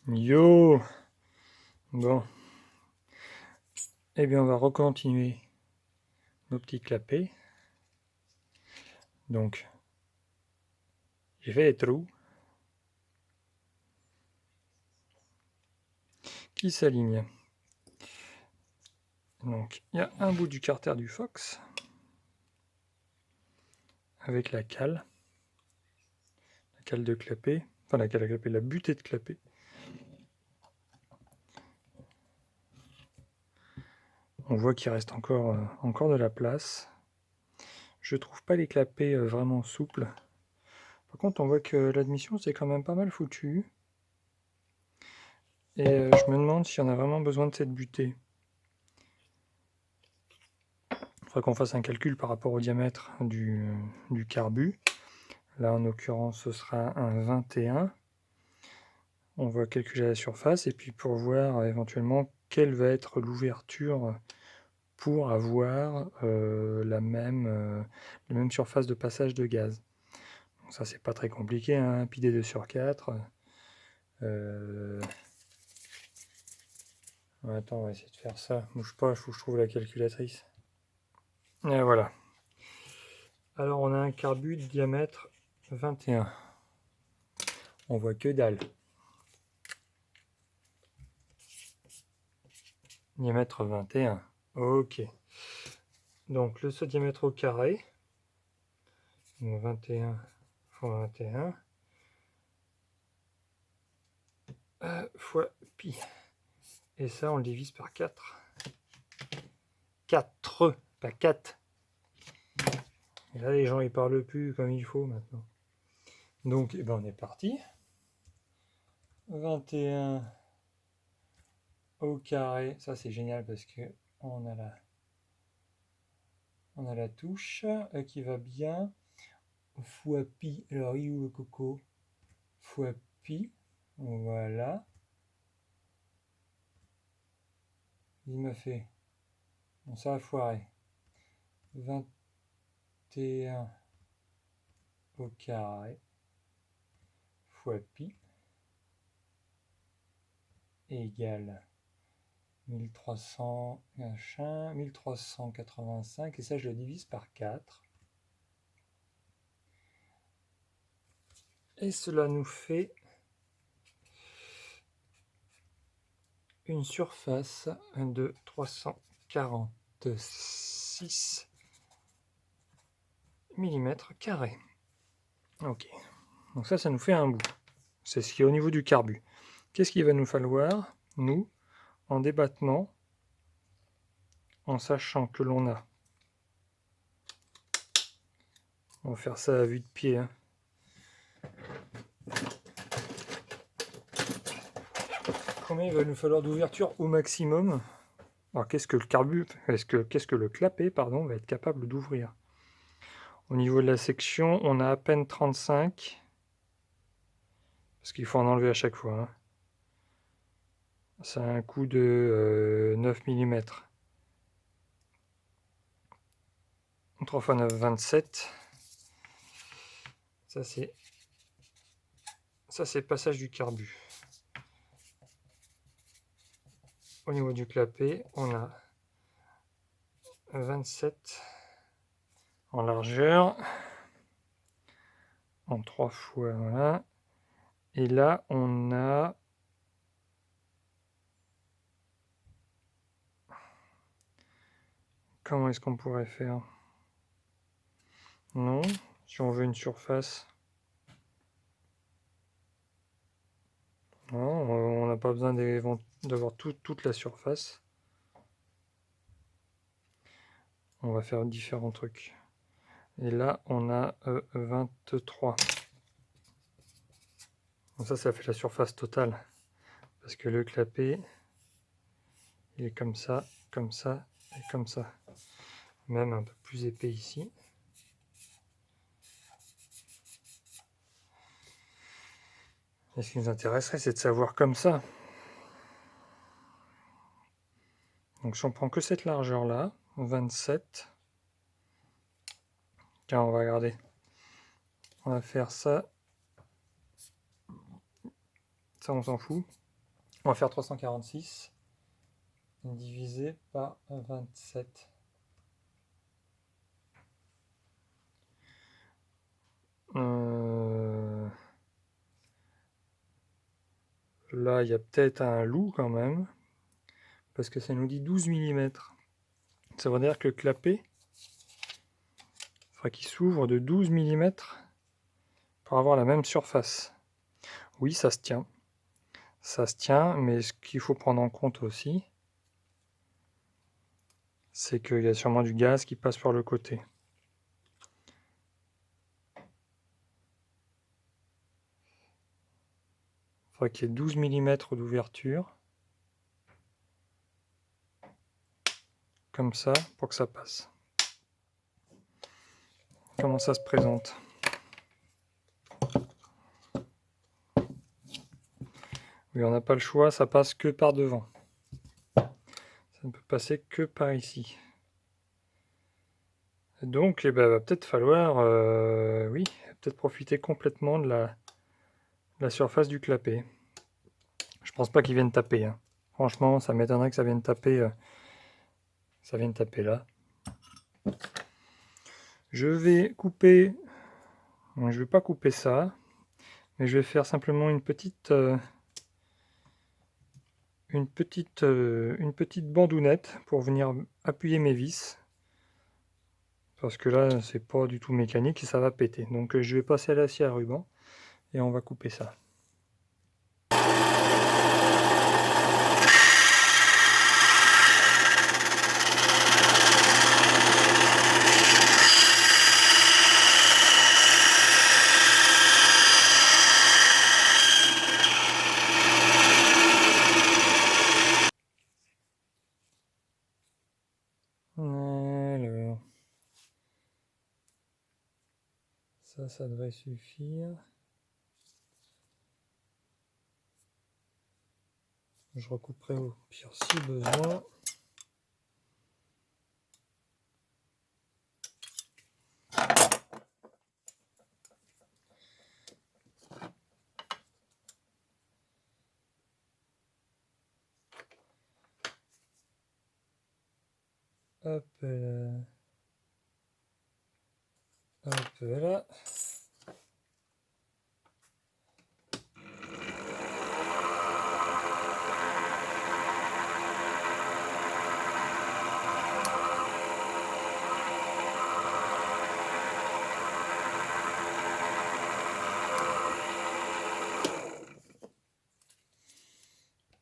Yo! Bon. Eh bien, on va recontinuer nos petits clapets. Donc, j'ai fait des trous qui s'alignent. Donc, il y a un bout du carter du Fox avec la cale de clapet, enfin la cale à clapet, la butée de clapet. On voit qu'il reste encore de la place. Je trouve pas les clapets vraiment souples. Par contre, on voit que l'admission c'est quand même pas mal foutu. Et je me demande si on a vraiment besoin de cette butée. Il faudrait qu'on fasse un calcul par rapport au diamètre du carbu. Là, en l'occurrence, ce sera un 21. On va calculer la surface et puis pour voir éventuellement quelle va être l'ouverture pour avoir la même surface de passage de gaz. Donc ça, c'est pas très compliqué, hein, pi d2 sur 4. Attends, on va essayer de faire ça. Bouge pas, il faut que je trouve la calculatrice. Et voilà. Alors, on a un carbu de diamètre 21. On voit que dalle. Diamètre 21. Ok. Donc, ce diamètre au carré. 21 fois 21 fois pi. Et ça, on le divise par 4. 4, pas 4. Et là, les gens, ils parlent plus comme il faut maintenant. Donc, eh ben, on est parti. 21 au carré. Ça, c'est génial parce que on a la touche qui va bien. Fois pi. Alors, il est où le coco? Fois pi. Voilà. Il m'a fait. Bon, ça a foiré. 21 au carré fois pi égale 1300 machin, 1385, et ça je le divise par 4. Et cela nous fait une surface de 346 mm². Ok, donc ça nous fait un bout. C'est ce qui est au niveau du carbu. Qu'est-ce qu'il va nous falloir, nous, en débattement, en sachant que l'on a... On va faire ça à vue de pied. Hein. Combien il va nous falloir d'ouverture au maximum? Alors qu'est-ce que le carbu, qu'est-ce que le clapet, pardon, va être capable d'ouvrir? Au niveau de la section, on a à peine 35. Parce qu'il faut en enlever à chaque fois. Hein. Ça a un coût de 9 mm. 3 x 9, 27. Ça c'est passage du carbu. Au niveau du clapet, on a 27 en largeur. En 3 fois, voilà. Et là, on a... Comment est-ce qu'on pourrait faire? Non, si on veut une surface... Non, on n'a pas besoin d'avoir toute la surface. On va faire différents trucs. Et là, on a 23. Donc ça fait la surface totale. Parce que le clapet, il est comme ça et comme ça. Même un peu plus épais ici. Et ce qui nous intéresserait, c'est de savoir comme ça. Donc si on prend que cette largeur-là, 27. Tiens, on va regarder. On va faire ça. Ça, on s'en fout. On va faire 346 divisé par 27. Là, il y a peut-être un loup quand même, parce que ça nous dit 12 mm. Ça veut dire que le clapet, il faudra qu'il s'ouvre de 12 mm pour avoir la même surface. Oui, ça se tient. Ça se tient, mais ce qu'il faut prendre en compte aussi, c'est qu'il y a sûrement du gaz qui passe par le côté. Il faudra qu'il y ait 12 mm d'ouverture, comme ça, pour que ça passe. Comment ça se présente? Oui, on n'a pas le choix, ça passe que par devant. Ça ne peut passer que par ici. Donc, il va peut-être falloir, oui, peut-être profiter complètement de la surface du clapet. Je pense pas qu'ils viennent taper, hein. Franchement, ça m'étonnerait que ça vienne taper là. Je vais couper, je vais pas couper ça, mais je vais faire simplement une petite bandounette pour venir appuyer mes vis. Parce que là, c'est pas du tout mécanique et ça va péter. Donc je vais passer à la scie à ruban et on va couper ça. Alors, ça devrait suffire. Je recouperai au pire si besoin. Hop là. Hop là.